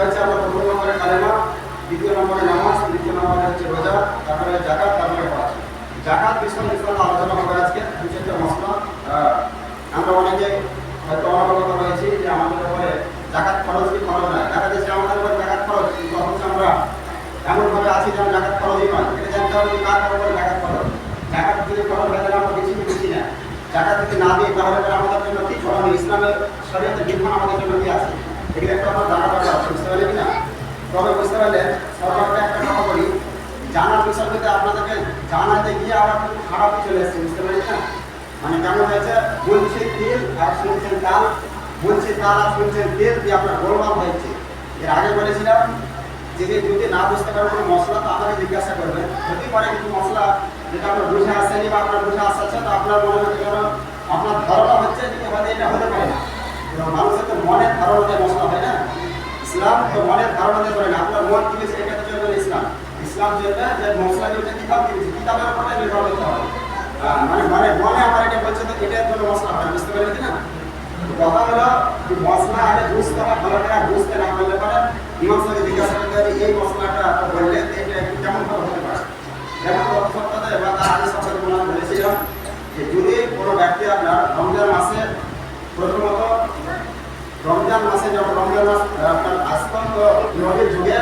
হচ্ছে আমরা প্রথম নম্বরে কালেমা, দ্বিতীয় নম্বরে নামাজ, তৃতীয় নম্বরে হচ্ছে রোজা, তারপরে জাকাত, তারপরে হজ। জাকাত বিষয়ে ইনশাআল্লাহ আলোচনা হবে আজকে। দু চারটা মশলা আমরা অনেকে হয়তো অবগত রয়েছি যে আমাদের উপরে জাকাত খরচ কি খরচ নয়। দেখা যাচ্ছে আমাদের উপরে জাকাত খরচ, কিন্তু অথচ আমরা এমনভাবে আছি যেন জাকাত খরচই নয়। এটা জানতে হবে কার উপরে জাকাত খরচ। জাকাত যদি খরচ হয় তাহলে আমরা বেশি না। জাকাত যদি না দিই তাহলে আমাদের জন্য কি খরচ? ইসলামের শরীয়তের বিধান আমাদের জন্য কি আছে, এগুলো একটা আমার জানা দরকার আছে। বুঝতে পারলে কিনা? তবে বুঝতে পারলে সরকারকে একটা কথা বলি, জানার বিষয়টাতে আপনাদেরকে জানাতে গিয়ে আবার কিন্তু খারাপ চলে এসছে। বুঝতে পারলি না? মানে কেমন হয়েছে, বলছে তেল আর শুনছেন ডাল, বলছে ডাল আর শুনছেন তেল, দিয়ে আপনার গোলমাল হয়েছে। এর আগে বলেছিলাম যে যদি না বুঝতে পারেন কোনো মশলা তো আমাকে জিজ্ঞাসা করবেন। যদি পারে কিছু মশলা যেটা আপনার বুঝে আসেনি বা আপনার বুঝে আসছে, তো আপনার মনে হচ্ছে আপনার ধারণা হচ্ছে যে এটা হতে পারে না। মানুষের তো মনের ধারণাতে মশলা হয় না। ইসলাম তো মনের ধারণাতে করে না। আপনার মন কি হয়েছে এটা তো চলবে না। ইসলাম চলবে যে মশলা যেটা কিতাব দিয়েছে, কিতাবের উপরে নির্ভর করতে হবে। মানে মনে আমার এটা বলছে তো এটার জন্য মশলা হয়। বুঝতে পারলেন কিনা? কথা হলো মশলা আগে বুঝতে হবে, ভালো করে বুঝতে না পারলে পরে ইমাম সাহেবকে জিজ্ঞাসা করতে হবে এই মশলাটা বললে এটা একটু কেমন ভাবে হতে পারে। যেমন গত সপ্তাহে বা তার আগে সপ্তাহে বলেছিলাম যে যদি কোনো ব্যক্তি আপনার রমজান মাসে, প্রথমত রমজান মাসে যখন রমজান মাস আপনার আস্তন্ত নবীর যুগে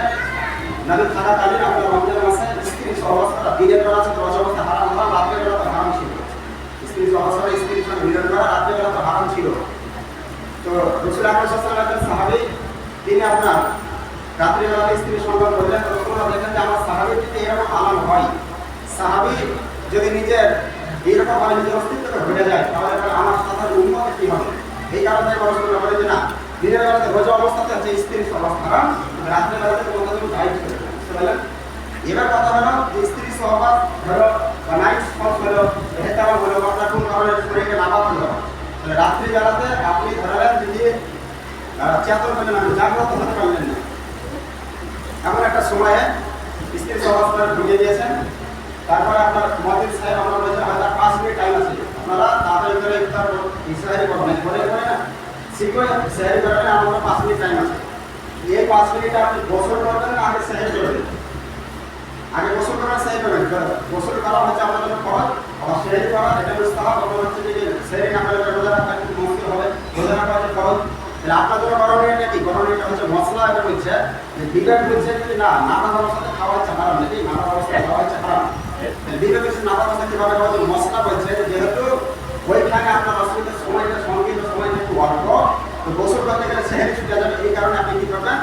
নবী থাকাকালীন আপনার রমজান মাসে স্ত্রী সহবাসটা দিনের বেলা ছিল অবস্থা হারাম হওয়া, রাত্রের বেলা তো হারাম ছিল। স্ত্রী সহবাসটা স্ত্রীর সঙ্গে মিলন করা রাত্রের বেলা তো হারাম ছিল। তো রাসূল আকরাম সাল্লাল্লাহু আলাইহি ওয়াসাল্লাম সাহাবী তিনি আপনার রাত্রিবেলা স্ত্রীর সঙ্গে বললেন, তখন দেখেন যে আমার সাহাবীর যদি এরকম আমল হয়, সাহাবী যদি নিজের এরকম ভাবে নিজের অস্তিত্বকে ভুলে যায়, তাহলে আমার সাধারণ উম্মতের কি হবে? এই কারণে রাসূলুল্লাহ বলেন যে না, দিনের বেলাতে রোজা অবস্থাতে হচ্ছে স্ত্রীর সহবাস হারাম, রাত্রের বেলাতে তোমাদের জন্য গাইড করে। বুঝতে পারলেন? এবার কথা হলো যে স্ত্রী সহবাস ধরো বা নাইট স্পট হলো, এটা আমার হলো আপনার কোন কারণে শরীরে নাপাক হলো, তাহলে রাত্রিবেলাতে আপনি ধরালেন যদি চেতন হলেন না, জাগ্রত হতে পারলেন না, এমন একটা সময়ে স্ত্রী সহবাসটা ঢুকিয়ে দিয়েছেন। তারপরে আপনার মসজিদ সাহেব আমরা বলেছেন হয়তো 5 মিনিট টাইম আছে, আপনারা তাড়াতাড়ি করে ইফতার ইসরায়েলি করবেন, করে না শীঘ্রই সেহরি করবেন, আমাদের 5 মিনিট টাইম আছে। এই 5 মিনিটে আপনি গোসল করবেন না আগে সেহরি করবেন? আগে গোসল করার সেহরি করবেন। গোসল করা হচ্ছে আমাদের জন্য ফরজ, আর সেহরি করা এটা মুস্তাহাব। আপনার হচ্ছে যে সেহরি না করলে রোজা রাখা একটু মুশকিল হবে, রোজা রাখা হচ্ছে ফরজ। তাহলে আপনার জন্য করণীয়টা কি? করণীয়টা হচ্ছে মশলা এটা বলছে যে বিবেক বলছে যে না নানা অবস্থাতে খাওয়া হচ্ছে হারাম, নাকি নানা অবস্থায় খাওয়া হচ্ছে হারাম। বিবেক বলছে নানা অবস্থা কিভাবে খাওয়া হচ্ছে? মশলা বলছে যেহেতু ওইখানে আপনার অসুবিধার সময়টা সংকীর্ণ সময়টা একটু অল্প, তো গোসল করতে গেলে সেহেরি ছুটে যাবে। এই কারণে আপনি কি করবেন,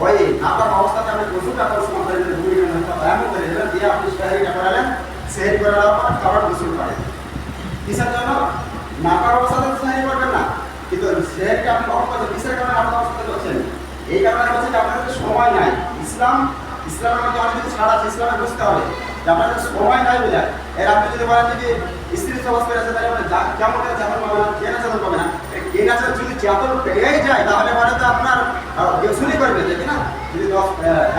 ওই নাপাক অবস্থাতে আপনি গোসলটা সময় করে দিলেন, 2 মিনিটের এমন করে দিলেন, দিয়ে আপনি সেহেরিটা করালেন। সেহেরি করে দেওয়ার পর আবার গোসল করেন। কিসের জন্য? নাপাক অবস্থাতে সেহেরি করবেন না, কিন্তু সেহেরিটা আপনি কখন করছেন? কিসের কারণে নাপাক অবস্থাতে করছেন? এই কারণে হচ্ছে যে আপনার কাছে সময় নাই। ইসলামের মধ্যে অনেক কিছু ছাড় আছে, ইসলামে বুঝতে হবে যে আপনার কাছে সময় নাই বোঝায়। এর আপনি যদি বলেন যে স্ত্রী সহবাস করে আছে, তাহলে কেমন করে চেতন পাবে না, কে না চেতন পাবে না? এই না যদি চেতন পেয়েই যায় তাহলে পরে তো আপনার গোসলই করবে, দেখি না? যদি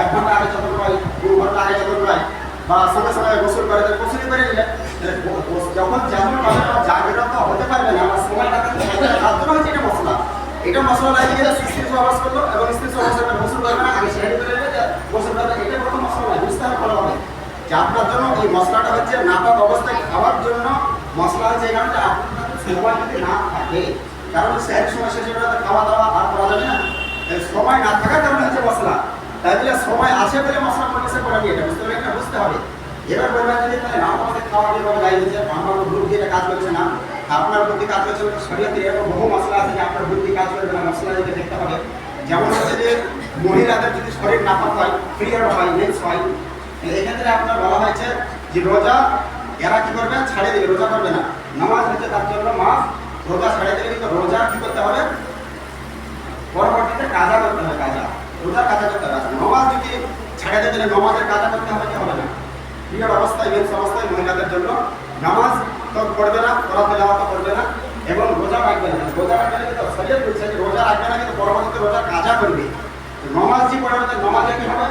1 ঘন্টা আগে চেতন পাই, 2 ঘন্টা আগে চেতন পাই, বা সঙ্গে সঙ্গে গোসল করে তাহলে গোসলই করে নিলে যখন চেতন পাবে জাগ্রত হতে পারবে না, আমার সময়টা হচ্ছে এটা মশলা। এটা মশলা লাগিয়ে গেলে স্ত্রী সহবাস করলো এবং স্ত্রী সহবাস করে গোসল করবে না, আগে সেহেরি করে নিলে গোসল করবে। এটা কোনো মশলা নয়, বুঝতে হবে ভালো হবে যে আপনার জন্য এই মশলাটা হচ্ছে নাপাক অবস্থায় খাওয়ার জন্য মশলা হচ্ছে। এই কারণে আপনার সময় যদি না থাকে, কারণ সেহেরি সময় শেষে খাওয়া দাওয়া আর করা যাবে না, সময় না থাকার কারণে হচ্ছে মশলা। তাই বলে সময় আছে বলে মশলা পরিবেশে করা নিয়ে এটা বুঝতে পারবেন না, বুঝতে হবে। এবার বলবেন যদি তাহলে না আমাদের খাওয়া যেভাবে গাই হচ্ছে আমার বুদ্ধি এটা কাজ করছে না, আপনার বুদ্ধি কাজ করছে, শরীয়তে এরকম বহু মশলা আছে যে আপনার বুদ্ধি কাজ করবে না, মশলা দিকে দেখতে হবে। যেমন হচ্ছে যে মহিলাদের যদি শরীর নাপাক হয়, পিরিয়ড হয়, মেন্স হয়, এক্ষেত্রে আপনার বলা হয়েছে যে রোজা এরা কি করবে, ছাড়ে দেবে, রোজা করবে না। নামাজ হচ্ছে তার জন্য মাস, রোজা ছাড়ে দেবে, কিন্তু রোজা কি করতে হবে, পরবর্তীতে কাজা করতে হবে, কাজা রোজা কাজা করতে হবে। নামাজ যদি ছাড়ে দেবে তাহলে নামাজের কাজা করতে হবে কি হবে না? পিরিয়ড অবস্থায় মেন্স অবস্থায় মহিলাদের জন্য নামাজ তো পড়বে না, পড়া তেলাওয়াত করবে না, এবং রোজা রাখবে না। রোজা রাখবে না কিন্তু শরীয়ত বলছে যে রোজা রাখবে না, কিন্তু পরবর্তীতে রোজা কাজা করবে। নামাজ যে পড়বে নামাজে কি হবে,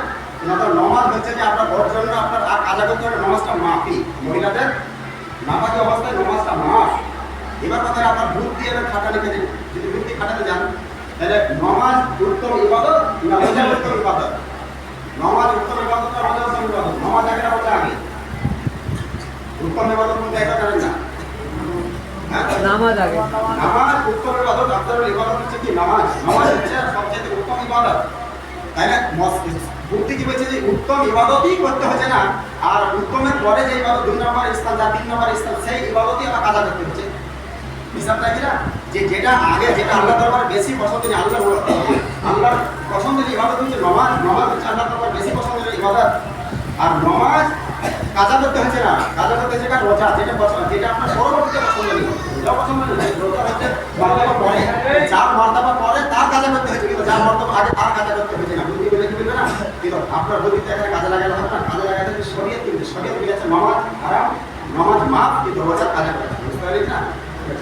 নমাজ হচ্ছে যে আপনার ওর জন্য আপনার আর কাজা করতে হবে, নমাজটা মাফি। মহিলাদের নামাজি অবস্থায় নমাজটা মাফ। এবার কথা আপনার বুদ্ধি এবং খাটা লিখে দিন। যদি বুদ্ধি খাটাতে যান তাহলে নামাজ উত্তম ইবাদত না রোজা উত্তম ইবাদত? নামাজ উত্তম ইবাদত না রোজা উত্তম ইবাদত? নামাজ আগে না রোজা আগে? উত্তম ইবাদত বলতে এটা জানেন না? নামাজ আগে। নামাজ উত্তম ইবাদত, আফজালুল ইবাদত হচ্ছে কি নামাজ। নামাজ হচ্ছে সবচেয়ে উত্তম ইবাদত, তাই না? বুদ্ধি কি বলছে যে উত্তম ইবাদতই করতে হচ্ছে না, আর উত্তমের পরে যে ইবাদত 2 নম্বর স্থান যা 3 নম্বর স্থান সেই ইবাদতই আবার কাজা করতে হচ্ছে। হিসাবটা কি না, যে যেটা আগে যেটা আল্লাহ দরবারে বেশি পছন্দের, আল্লাহর পছন্দের ইবাদত হচ্ছে নামাজ। নামাজ হচ্ছে আল্লাহ দরবারে বেশি পছন্দের ইবাদত। আর নামাজ কাজা করতে হচ্ছে না, কাজা করতে হচ্ছে রোজা, যেটা আপনার পরবর্তীতে পছন্দের রোজা পছন্দ নেই। রোজা হচ্ছে মার্তাবা পরে, যার মার্তাবা পরে তার কাজা করতে হচ্ছে, কিন্তু যার মার্তাবা আগে তার কাজা করতে হচ্ছে না। বুদ্ধি বলে কি বলবে না, কিন্তু আপনার বুদ্ধিতে এখানে কাজে লাগানো হবে না। কাজে লাগাতে হচ্ছে শরীয়ত, কিন্তু শরীয়ত বলেছে নামাজ হারাম, নামাজ মাফ, কিন্তু রোজা কাজা করে। বুঝতে পারলেন না?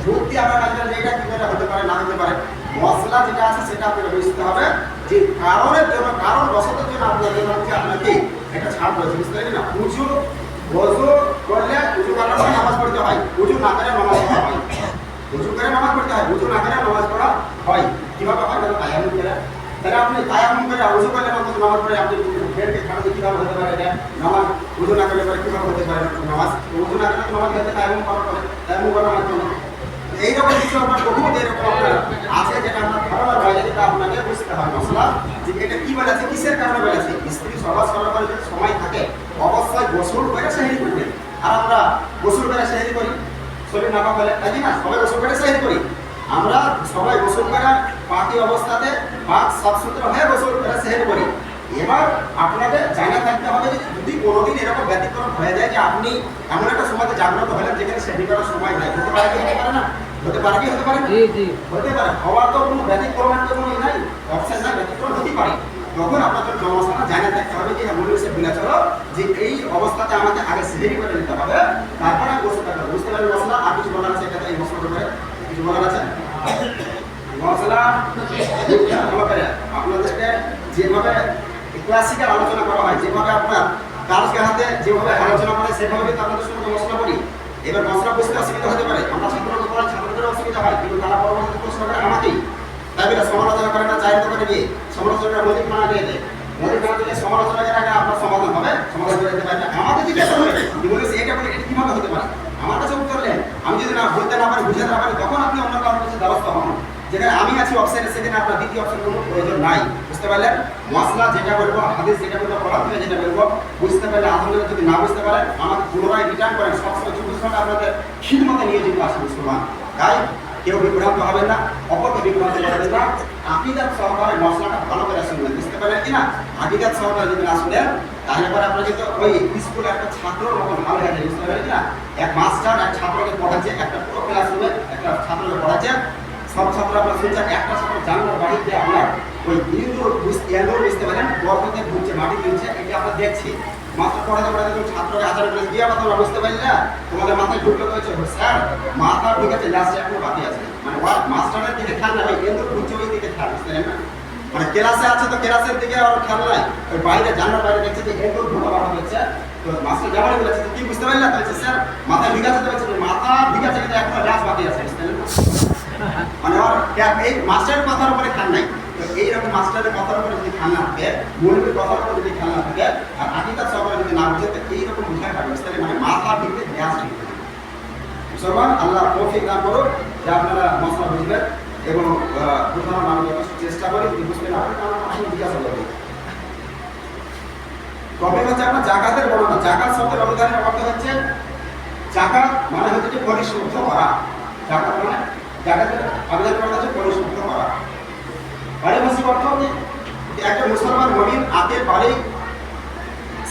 বুদ্ধি আপনার কাজে যেটা কি করে হতে পারে না হতে পারে, মশলা যেটা আছে সেটা আপনাকে বুঝতে হবে যে কারণের জন্য, কারণ বশতের জন্য আপনার জন্য হচ্ছে আপনাকে এটা ছাড় রয়েছে। বুঝতে পারলেন না? উঁচু ওযু করলে উঁচু করার পর নামাজ পড়তে হয়, উঁচু না করে নামাজ পড়া হয়। উঁচু করে নামাজ পড়তে হয়, উঁচু না করে নামাজ পড়া হয়। কিভাবে হয়? তায়াম্মুম করে। তাহলে আপনি তায়াম্মুম করে উঁচু করলে মাত্র নামাজ পড়ে আপনি ফেরকে খাড়াতে কিভাবে হতে পারে এটা? নামাজ উঁচু না করলে পরে কিভাবে হতে পারে নামাজ? উঁচু না করলে নামাজ হতে তায়াম্মুম করার পরে, তায়াম্মুম করার মাধ্যমে এইরকম কিছু আপনার বহুত এরকম আপনার আছে যেটা আপনার ধারণার বাইরে, যেটা আপনাকে বুঝতে হয়। মশলা যে এটা কি বলেছে, কিসের কারণে বলেছে। স্ত্রী সবার সরকার যদি সময় থাকে অবশ্যই গোসল করে সেহরি করবেন। আর আমরা গোসল করে সেহরি করি, শরীর নাপা ফেলে, তাই না? সবাই গোসল করে সেহরি করি। আমরা সবাই গোসল করে পাকি অবস্থাতে পাক সাফ সুতরা হয়ে গোসল করে সেহরি করি। এবার আপনাদের জানা থাকতে হবে যে যদি কোনোদিন এরকম ব্যতিক্রম হয়ে যায় যে আপনি এমন একটা সময়তে জাগ্রত হলেন যেখানে সেহরি করার সময় নাই, হতে পারে কি হতে পারে না? হতে পারে কি হতে পারে না? হতে পারে। হওয়ার তো কোনো ব্যতিক্রমের তো কোনো নাই, অপশন নাই, ব্যতিক্রম হতেই পারে। তখন আপনাদের জনসাধারণ জানা থাকতে হবে যে এমন এসে বিনা চলো যে এই অবস্থাতে আমাকে আগে সেহরি করে নিতে হবে, তারপরে গোসলটা করবো। বুঝতে পারবেন মশলা? আর কিছু বলার আছে এটাতে? এই মশলার উপরে কিছু বলার আছে? মশলা আপনাদেরকে যেভাবে ক্লাসিক্যাল আলোচনা করা হয়, যেভাবে আপনার কারোর হাতে যেভাবে আলোচনা করে সেভাবে কিন্তু আপনাদের সঙ্গে মশলা করি। এবার মশলা বুঝতে অসুবিধা হতে পারে, আমরা ছাত্রকে পড়াই, ছাত্রদের অসুবিধা হয়, কিন্তু তারা পরবর্তীতে প্রশ্ন করে আমাকেই, তাই বলে সমালোচনা করে না, চায়ের দোকানে গিয়ে সমালোচনা নদী খানা দিয়ে দেয়। নদী খানা দিলে সমালোচনার আগে আপনার সমাধান হবে, সমাধান করে দিতে পারে না। আমাদের জিজ্ঞাসা হবে বলেছে এটা বলে এটা কিভাবে হতে পারে, আমার কাছে উত্তর দেন। আমি যদি না বলতে না পারি, বুঝাতে না পারি, তখন আপনি অন্য কারোর কাছে দ্বারস্থ হন। যেখানে আমি আছি অপশনে, সেখানে আপনার দ্বিতীয় অপশন কোনো প্রয়োজন নাই। বুঝতে পারলেন? মশলা যেটা বলবো, হাদিস যেটা বলবো, পড়া থেকে যেটা বলবো, বুঝতে পারলে আলহামদুলিল্লাহ। যদি না বুঝতে পারেন আমাকে পুনরায় রিটার্ন করেন। সবসময় 24 ঘন্টা আপনাদের খিদমতে নিয়ে যেতে আসে মুসলমান। তাই কেউ বিভ্রান্ত হবেন না, অপরকে বিভ্রান্ত করবেন না। আকিদাত সহকারে মশলাটা ভালো করে শুনবেন। বুঝতে পারলেন কিনা? আকিদাত সহকারে যদি না শুনেন তাহলে পরে আপনার কিন্তু ওই স্কুলে একটা ছাত্রর মতন ভালো হয়ে যায়। বুঝতে পারলেন কিনা? এক মাস্টার এক ছাত্রকে পড়াচ্ছে, একটা পুরো ক্লাস রুমে একটা ছাত্রকে পড়াচ্ছে, সব ছাত্র আপনার শুনছেন, একটা ছাত্র জানলার বাড়িতে আপনার ওই ইন্দুর বুঝতে পারেন গর্ভতে ঘুরছে, মাটি দিচ্ছে, এটা আমরা দেখছি। মাথা পড়াতে পড়াতে ছাত্রকে আচার করে দিয়ে আবার তোমরা বুঝতে পারলি না, তোমাদের মাথায় ঢুকলো হয়েছে স্যার মাথা ঢুকেছে, লাস্টে এখনো বাকি আছে। মানে মাস্টারের দিকে খেয়াল না, ওই ইন্দুর ঘুরছে ওই দিকে খেয়াল। বুঝতে পারেন না? মানে ক্লাসে আছে তো ক্লাসের দিকে আর খেয়াল নাই, ওই বাইরে জানলার বাইরে দেখছে যে ইন্দুর ঢুকা বাড়া হচ্ছে। তো মাস্টার যেমন বলেছে কি বুঝতে পারলি না, বলছে স্যার মাথায় ঢুকাচ্ছে, তো বলছে মাথা ঢুকাচ্ছে কিন্তু এখনো লাস্ট বাকি আছে। বুঝতে পারলেন না? মানে এই মাস্টারের কথার উপরে খেয়াল নাই। তো এইরকম মাস্টারের কথার উপরে যদি খেয়াল না থাকে, মৌলবীর কথার উপরে যদি খেয়াল না থাকে, আর আকিদাত সহকারে যদি না বুঝে, তো এইরকম বুঝায় পাবে। বুঝতে পারলেন? মানে মাথা ঢুকতে গ্যাস ঢুকতে মুসলমান আল্লাহ তৌফিক দান করুন যে আপনারা মশলা বুঝবেন এবং বোঝানোর আমি যথেষ্ট চেষ্টা করি। বুঝবেন আপনার জিজ্ঞাসা করবেন। তবে হচ্ছে আপনার জাকাতের বর্ণনা। জাকাত শব্দের অবধানের অর্থ হচ্ছে, জাকাত মানে হচ্ছে যে পরিশুদ্ধ করা। জাকাত মানে জাকাতের অবধানের অর্থ হচ্ছে পরিশুদ্ধ করা। পারিভাষিক অর্থ হচ্ছে একটা মুসলমান মুমিন আতের বাড়ি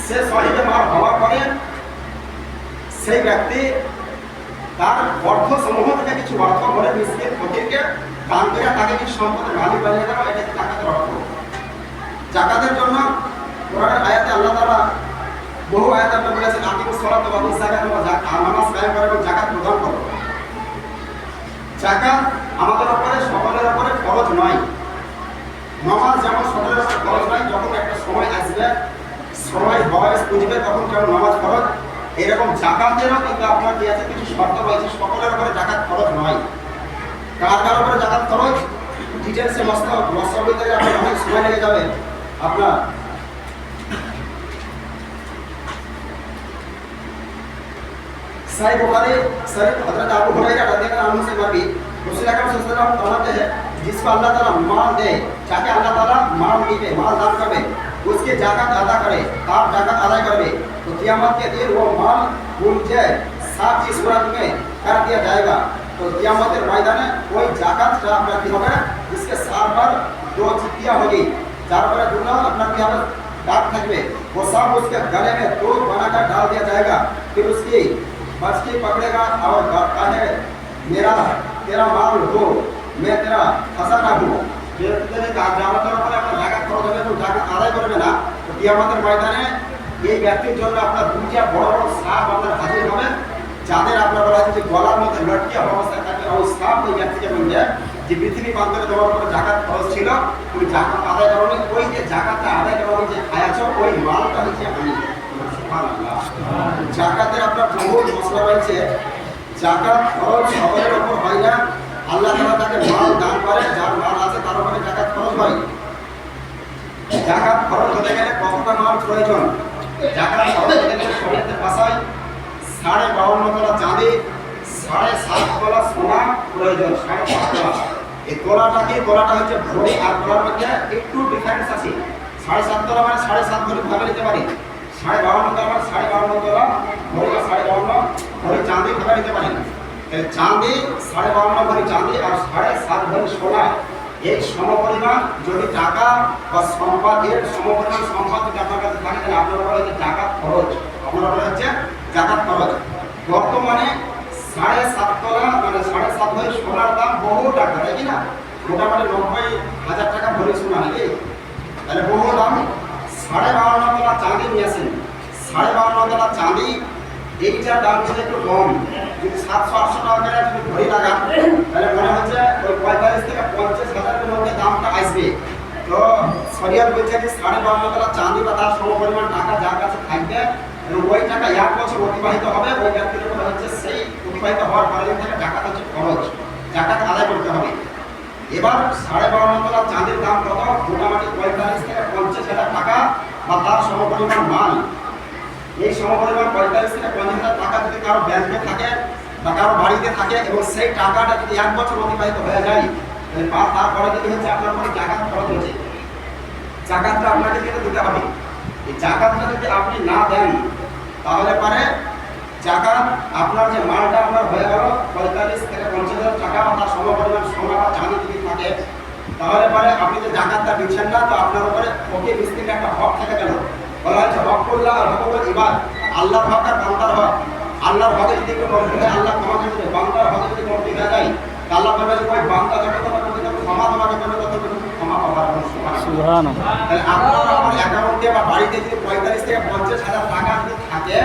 সে সহিবে মাল হওয়ার পরে সেই ব্যক্তি তার অর্থ সমূহ থেকে কিছু অর্থ করে মিসকিন ফকিরকে দান করে তাকে কিছু সম্পদের মালিক বানিয়ে দেওয়া, এটা জাকাতের অর্থ। জাকাতের জন্য কোরআনের আয়াতে আল্লাহ তাআলা বহু আয়াত আপনি বলেছেন, আকিমুস সালাত ওয়া আতুজ যাকাত, নামাজ কায়েম করো এবং যাকাত প্রদান করো। যাকাত আমাদের উপরে সকলের উপরে ফরজ নয়। নামাজ যেমন সকলের উপরে ফরজ নয়, যখন একটা সময় আসবে, সময় বয়স বুঝবে, তখন কেমন নামাজ ফরজ। এরকম জাকাতেরও কিন্তু আপনার কি আছে, কিছু শর্ত রয়েছে। সকলের উপরে জাকাত ফরজ নয়। কার কার উপরে জাকাত ফরজ? ডিটেলসে মশলার ভিতরে আপনার অনেক সময় লেগে যাবে আপনার। सही बुखारी सही हजरत अबू हुरैरा रज़ियल्लाहु अन्हु से मरवी रसूल अकरम सल्लल्लाहु अलैहि वसल्लम फरमाते हैं जिसको अल्लाह ताला माल दे, जाके अल्लाह ताला माल दीबे, माल दान करबे, उसके जाकात अदा करे, तार जाकात अदा करबे, तो क़यामत के दिन वो माल मुझे 7 की सूरत में कर दिया जाएगा। तो क़यामत के मैदान में कोई जाकात का अपना की होगा, जिसके सर पर 2 चिट्ठियां होगी, चार पर दूना अपना की होगा दाग थकबे, वो सब उसके गले में 2 बनाकर डाल दिया जाएगा। फिर उसकी मछली पकड़ेगा और कहे मेरा तेरा माल हो, मैं तेरा फंसा ना हूँ। तेरे जाकात खरच হবে তো জাকাত আদায় করবে না, তো কিয়ামতের ময়দানে এই ব্যক্তির জন্য আপনার দুইটা বড় বড় সাপ আপনার হাজির হবে, যাদের আপনার বলা হচ্ছে গলার মধ্যে লটকিয়ে অবস্থায় থাকে। ওই সাপ ওই ব্যক্তিকে বলবে যে পৃথিবী প্রান্তরে তোমার উপরে জাকাত খরচ ছিল, তুমি জাকাত আদায় করো নি, ওই যে জাকাতটা আদায় করো যে খায়াছো ওই মালটা হচ্ছে আমি। জাকাতের আপনার বহু মশলা রয়েছে। জাকাত খরচ সকলের উপর হয় না, আল্লাহ তাআলা তাকে মাল দান করে, যার মাল আছে তার উপরে জাকাত খরচ হয়। জাকাত খরচ হতে গেলে কতটা মাল প্রয়োজন? জাকাত খরচ হতে গেলে শরীয়তের ভাষায় 52.5 তোলা চাঁদি, 7.5 তোলা সোনা প্রয়োজন। 7.5 তোলা এই তোলাটা হচ্ছে ভরি, আর তোলার মধ্যে একটু ডিফারেন্স আছে। 7.5 তোলা মানে 7.5 ভরি ভাবে নিতে পারি, 52 তোলা মানে 52 তোলা ভরি, 52 ভরি চাঁদি ভাবে নিতে পারি। চাঁদি 52 ভরি চাঁদি আর 7.5 ভরি সোনা, এই সমপরিমাণ যদি টাকা বা সম্পদের সমপরিমাণ সম্পদ যদি আপনার কাছে থাকে তাহলে আপনার বলা হচ্ছে জাকাত খরচ। আপনার বলা হচ্ছে জাকাত খরচ। বর্তমানে 7.5 তোলা মানে 7.5 ভরি সোনার দাম বহু টাকা, তাই কি না? মোটামুটি 90,000 টাকা ভরি সোনা, নাকি? তাহলে বহু দাম। 52 তোলা চাঁদি নিয়েছেন, 52 তোলা চাঁদি এইটার দাম ছিল একটু কম। যদি 700-800 টাকা করে যদি ভরি লাগান তাহলে মনে হচ্ছে ওই 45 থেকে 50,000 মধ্যে দামটা আসবে। তো শরিয়ত বলছে যে 52 তোলা চাঁদি বা তার সমপরিমাণ টাকা যার কাছে থাকবে এবং ওই টাকা 1 বছর অতিবাহিত হবে, ওই ব্যক্তির উপর হচ্ছে সেই অতিবাহিত হওয়ার পরে থেকে জাকাত হচ্ছে খরচ, জাকাত আদায় করতে হবে। এবার 52 তোলা চাঁদির দাম কত? মোটামুটি 45 থেকে 50,000 টাকা বা তার সমপরিমাণ মাল। এই সমপরিমাণ 45 থেকে 50,000 টাকা যদি কারো ব্যাংকে থাকে বা কারো বাড়িতে থাকে এবং সেই টাকাটা যদি 1 বছর অতিবাহিত হয়ে যায় তারপরে যদি হচ্ছে আপনার উপরে জাকাত খরচ হচ্ছে, জাকাতটা আপনাকে কিন্তু দিতে হবে। এই জাকাতটা যদি আপনি না দেন তাহলে পরে জাকাত আপনার যে মালটা আপনার হয়ে গেল 45 থেকে 50,000 টাকা বা তার সমপরিমাণ সোনা বা চাঁদি যদি থাকে তাহলে পরে আপনি যে জাকাতটা দিচ্ছেন না, তো আপনার উপরে ফকির মিসকিনের একটা হক থেকে গেল। বলা হচ্ছে হকুল্লাহ আর হকুল ইবাদ, আল্লাহর হক আর বান্দার হক। আল্লাহর হকে যদি কেউ কমতি হয় আল্লাহ ক্ষমা করে দেবে, বান্দার হকে যদি কমতি হয়ে যায় আল্লাহ বলবে যে ওই বান্দা যতক্ষণ ক্ষমা তোমাকে করবে ততক্ষণ ক্ষমা পাবার। সুবহানাল্লাহ। তাহলে আপনার অ্যাকাউন্টে বা বাড়িতে যদি 45 থেকে 50,000 টাকা যদি থাকে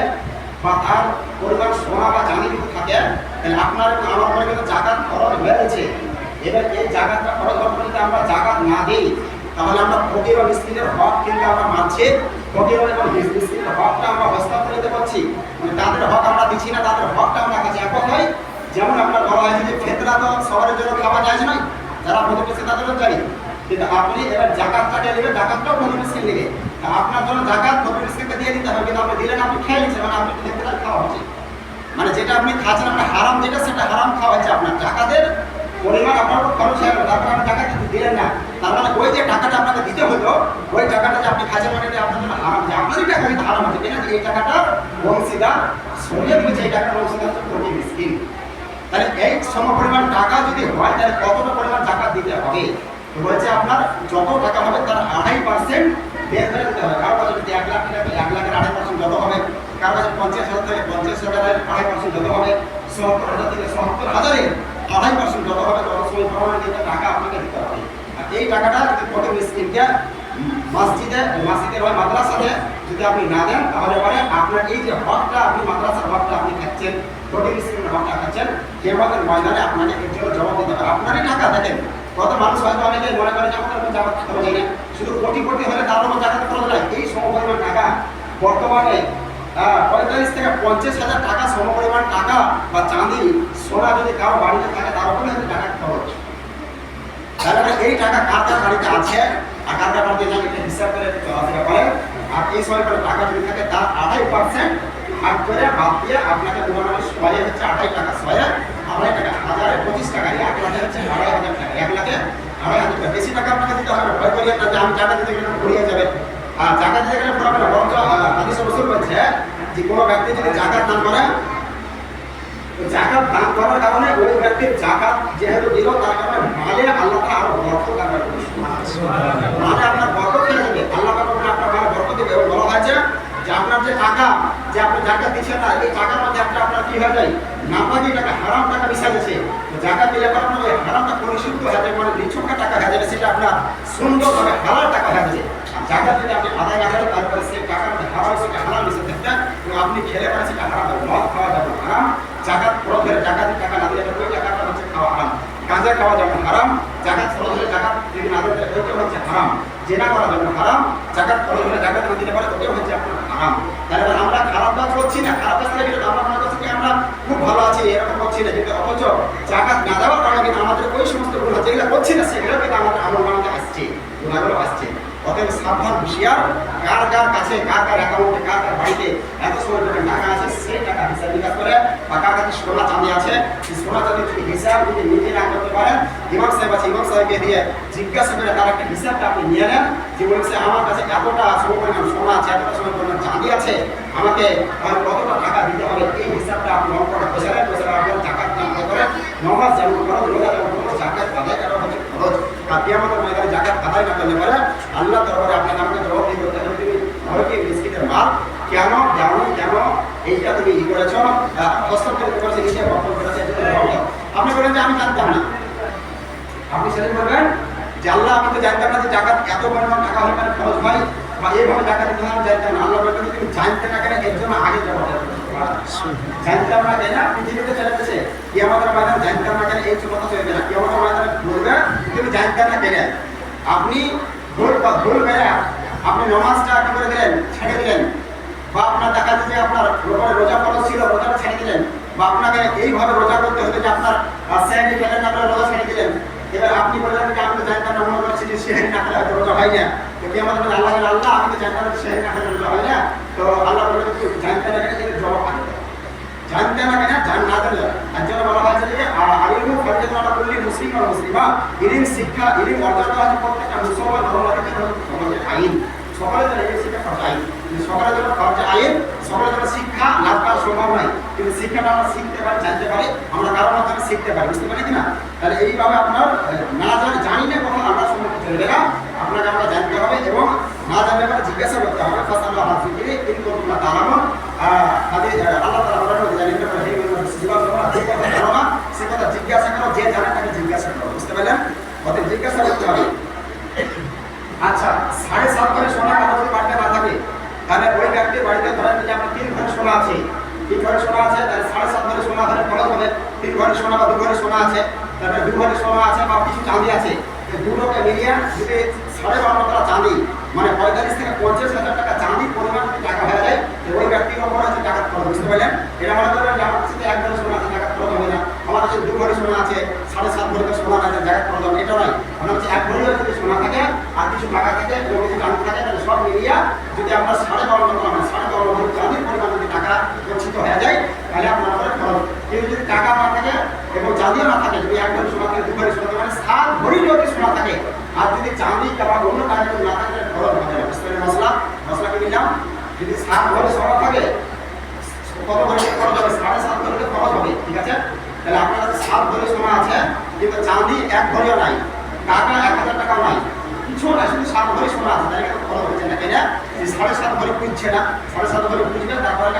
বা তার পরিমাণ সোনা বা চাঁদি যদি থাকে তাহলে আপনার আমার উপরে কিন্তু জাকাত খরচ হয়েছে। এবার এই জাকাতটা খরচ হওয়ার পরে যদি আমরা জাকাত না দিই তাহলে আমরা ফকির ও মিসকিনের হক কিন্তু আমরা মানছি, ফকির এবং মিসকিনের হকটা আমরা হস্তান্তর দিতে পারছি, মানে তাদের হক আমরা দিচ্ছি না, তাদের হকটা আমরা কাছে এখন নয়। যেমন আপনার বলা হয়েছে যে ফেতরা তো সবার জন্য খাওয়া যায় নয়, যারা প্রতিবেশী তাদের চাই, কিন্তু আপনি এবার জাকাতটা নেবে, জাকাতটাও প্রতিবেশীকে নেবে, আপনার জন্য জাকাত প্রতিবেশীকে দিয়ে দিতে হবে, কিন্তু আপনি দিলেন আপনি খেয়ে নিচ্ছেন, মানে আপনি ফেতরা খাওয়া হচ্ছে, মানে যেটা আপনি খাচ্ছেন আপনার হারাম, যেটা সেটা হারাম খাওয়া হচ্ছে। আপনার জাকাতের পরিমাণ আপনার উপর খরচ হয়ে গেল, তারপর আপনি টাকা কিন্তু দিলেন না, তার মানে ওই যে টাকাটা আপনাকে দিতে হতো ওই টাকাটা যে আপনি খাচ্ছেন মানে আপনার জন্য হারাম, যে আপনারই টাকা কিন্তু হারাম হচ্ছে, কেন এই টাকাটা অংশীদার শরীয়ত বলছে এই টাকার অংশীদার হচ্ছে ফকির মিসকিন। তাহলে এই সমপরিমাণ টাকা যদি হয় তাহলে কতটা পরিমাণ জাকাত দিতে হবে? তো বলছে আপনার যত টাকা হবে তার 2.5% বের করে দিতে হবে। কারো কাছে যদি 1 লাখ টাকা 1 লাখের 2.5% যত হবে, কারো কাছে 50,000 থেকে 50,000 2.5% যত হবে, 70,000 থেকে 70,000 2.5% যত হবে, তত সময় পরিমাণ টাকা আপনাকে দিতে হবে। আর এই টাকাটা যদি ফকির মিসকিনকে মসজিদে হয় মাদ্রাসাতে যদি আপনি না দেন তাহলে পরে আপনার এই যে হকটা আপনি মাদ্রাসার হকটা আপনি খাচ্ছেন, ফকির মিসকিনের হকটা খাচ্ছেন, কিয়ামতের ময়দানে আপনাকে এর জন্য জবাব দিতে হবে। আপনারই টাকা দেখেন, কত মানুষ হয়তো অনেকে মনে করে যে আমাদের জাকাত খরচ হয় না, শুধু কোটি হলে তার উপর জাকাত খরচ হয়। এই সমপরিমাণ টাকা বর্তমানে 45 থেকে 50,000 টাকা সমপরিমাণ টাকা বা চাঁদি সোনা যদি কারো বাড়িতে থাকে তার উপরে টাকা খরচ। তাহলে এই টাকা কার কার বাড়িতে আছে আর কার কার বাড়িতে যাবে এটা হিসাব করে চলাফেরা করেন। আর এই সময় করে টাকা যদি থাকে তার 2.5% ভাগ করে বাদ দিয়ে আপনাকে মোটামুটি ছয়ে হচ্ছে 2.5 টাকা, ছয়ে 2.5 টাকা, 1025 টাকা, 1 লাখে হচ্ছে 2.5 টাকা, 1 লাখে 2.5 টাকা। বেশি টাকা আপনাকে দিতে হবে না, ভয় করিয়ে না যে আমি টাকা দিতে গেলে ঘুরিয়ে যাবে। আর টাকা দিতে গেলে পড়াবে না, বরঞ্চ হাদিস রাসূল বলছে যে কোনো ব্যক্তি যদি জাকাত দান করে, জাকাত দান করার কারণে ওই ব্যক্তির জাকাত যেহেতু দিল তার কারণে মালে আল্লাহ তাআলা আরো বরকত দান করবে, মানে আপনার বরকত ফেলে দেবে, আল্লাহ তাআলা আপনার মালে বরকত দেবে। এবং বলা হয়েছে যে আপনার যে টাকা যে আপনি জাকাত দিচ্ছেন না, এই টাকার মধ্যে আপনার কি হয়ে যায়, নাপাকি টাকা, হারাম টাকা মিশে গেছে। জাকাত দিলে আপনার ওই হারামটা পরিশুদ্ধ হয়ে যায়, মানে নিছকা টাকা হয়ে যাবে, সেটা আপনার সুন্দরভাবে হালাল টাকা হয়ে যাবে। আর জাকাত যদি আপনি আদায় না করেন তারপরে সেই টাকার মধ্যে হারাম, সেটা হারাম মিশে থাকবে এবং আপনি খেলে পরে সেটা হারাম হবে, মদ খাওয়া যাবে হারাম, জাকাত ফরজ ধরে জাকাতের টাকা না দিলে ওই টাকাটা হচ্ছে খাওয়া হারাম, গাঁজা খাওয়া যাবে হারাম, জাকাত ফরজ ধরে জাকাত যদি না দিলে ওইটা হচ্ছে হারাম, জেনা করা যাবে হারাম, জাকাত ফরজ ধরে জাকাত না দিলে পরে ওইটা হচ্ছে আপনার হারাম। তাহলে আমরা খারাপ কাজ করছি না, খারাপ কাজ থেকে কিন্তু আমরা মনে করছি কি আমরা খুব ভালো আছি এরকম করছি না, কিন্তু অথচ জাকাত না দেওয়ার কারণে কিন্তু আমাদের ওই সমস্ত গুণ যেগুলো করছি না সেগুলো কিন্তু আমাদের আমল বানাতে আসছে, গুণাগুলো আসছে। অতএব সাবধান, হুঁশিয়ার, কার কার কাছে, কার কার অ্যাকাউন্টে, কার কার বাড়িতে এত সময় ধরে টাকা আছে সেই টাকা হিসাব নিকাশ করে, বা কার কাছে সোনা চাঁদি আছে সেই সোনা চাঁদির যদি হিসাব যদি নিজে না করতে পারেন, ইমাম সাহেব আছে, ইমাম সাহেবকে দিয়ে জিজ্ঞাসা করে তার একটা হিসাবটা আপনি নিয়ে নেন যে বলছে আমার কাছে এতটা সমপরিমাণ সোনা আছে, এতটা সমপরিমাণ চাঁদি আছে, আমাকে কতটা টাকা দিতে হবে, এই হিসাবটা আপনি অঙ্কটা বসালেন, বসালে আপনার জাকাত আদায় করেন। নামাজ যেমন খরচ, রোজা যেমন খরচ, জাকাত আদায় করা হচ্ছে খরচ। আর কিয়ামতের ময়দানে জাকাত আদায় না করলে পরে আল্লাহ দরবারে আপনাকে আমাকে জবাবদিহি করতে হবে, তুমি ঘরকে মিসকিনের মাল কেন দেওনি, কেন এইটা তুমি ই করেছ, হস্তান্তর করেছে, নিজে বর্তন করেছে, আপনি বলেন যে আমি জানতাম না। আপনি সেদিন বলবেন যে আল্লাহ আমি তো জানতাম না যে জাকাত এত পরিমাণ টাকা হলে মানে খরচ হয়, বা এইভাবে জাকাত দিতে আমি জানতাম না। আল্লাহ বলবেন তুমি জানতে না কেন, এর জন্য আগে জবাব দেবে, জানতাম না কেন পৃথিবীতে চলে গেছে, কিয়ামতের ময়দানে জানতাম না কেন এই কথা চলবে না, কিয়ামতের ময়দানে বলবে তুমি জানতাম না কেন। আপনি ভুল করে আপনি নামাজটা কি করে দিলেন, ছেড়ে দিলেন, বা আপনার দেখা যাচ্ছে আপনার রোজা ফরজ ছিল, রোজাটা ছেড়ে দিলেন, বা আপনাকে এইভাবে রোজা করতে হতো যে আপনার সেহারি খেলেন না, আপনার রোজা ছেড়ে দিলেন। এবার আপনি বললেন যে আমি তো জানতাম না, মনে করছি যে সেহারি না খেলে হয়তো রোজা হয় না, তো কি আমাদের আল্লাহ আল্লাহ আমি তো জানতাম না সেহারি না খেলে রোজা হয় না, তো আল্লাহ বললেন জানতে না কেন, এর জবাব আনতে জানতে না কেন, জান না জানলে। আর জন্য বলা হয়েছে যে আলিমু ফরজাতুন কুল্লি মুসলিম ওয়া মুসলিমা, ইলম শিক্ষা, ইলম অর্জন করা হচ্ছে প্রত্যেকটা মুসলমান ধর্মের ক্ষেত্রে আইন, সকলের জন্য এই শিক্ষা ফরজ আইন, কিন্তু সকলের জন্য ফরজ আইন, সকলের জন্য শিক্ষা লাভ করা সম্ভব নয়, কিন্তু শিক্ষাটা আমরা শিখতে পারি, জানতে পারি, আমরা কারোর মাধ্যমে শিখতে পারি, বুঝতে পারি কিনা। তাহলে এইভাবে আপনার না জানি না কথা আমরা সম্পর্কে চলবে না, আপনাকে আমরা জানতে হবে এবং না জানলে পরে জিজ্ঞাসা করতে হবে। ফাসাল্লাহ হাফিজে কিন্তু তোমরা তালামন আল্লাহ তাআলা বলেন যে জানেন হে জীবন তোমরা যে কথা জানো না সে কথা জিজ্ঞাসা করো, যে জানে তাকে জিজ্ঞাসা করো, বুঝতে পারলেন। ওদের জিজ্ঞাসা করতে হবে। আচ্ছা, 7.5 ভরি সোনা কথা যদি বাড়িতে না থাকে তাহলে ওই ব্যক্তির বাড়িতে ধরেন যে আপনার 3 ভরি সোনা আছে, 3 ভরি সোনা আছে, তাহলে 7.5 ভরি সোনা ধরে খরচ হবে। 3 ভরি সোনা বা 2 ভরি সোনা আছে, তারপরে 2 ভরি সোনা আছে বা কিছু চাঁদি আছে, এই দুটোকে মিলিয়ে যদি 12.5 টাকা চাঁদি মানে 45 থেকে 50,000 টাকা চাঁদির পরিমাণ টাকা হয়ে যায়, ওই ব্যক্তির উপর আছে টাকা খরচ, বুঝতে পারলেন। এটা মনে করবেন যে আমার কাছে 1 ভরি সোনা আছে, টাকা খরচ হবে না, আমার কাছে 2 ভরি সোনা আছে, 7.5 ভরি সোনা আছে, টাকা খরচ হবে, এটা নয়। মানে হচ্ছে 1 ভরি যদি সোনা থাকে আর কিছু টাকা থাকে এবং কিছু চাঁদি থাকে, তাহলে সব মিলিয়ে যদি আপনার 12.5 টাকা মানে 12.5 ভরি চাঁদির পরিমাণ যদি টাকা গচ্ছিত হয়ে যায় তাহলে আপনার উপরে খরচ। কিন্তু যদি টাকা না থাকে এবং চাঁদিও না থাকে, যদি 1 ভরি সোনা থাকে, 2 ভরি সোনা থাকে, মানে 7 ভরি যদি সোনা থাকে আর যদি চাঁদি বা অন্য টাকা যদি না থাকে খরচ হবে না, বুঝতে পারলেন। মশলাকে নিলাম, যদি 7 ভরি সোনা থাকে কত ভরি খরচ হবে, 7.5 ভরি খরচ হবে, ঠিক আছে। তাহলে আপনার কাছে 7 ভরি সোনা আছে কিন্তু চাঁদি 1 ভরিও নাই, টাকা 1000 টাকাও নাই, কিছু না, শুধু 7 ভরি সোনা আছে, তাহলে খরচ হচ্ছে না। কেন? 7.5 ভরি পুঁজছে না, 7.5 ভরি পুঁজবে, তারপরে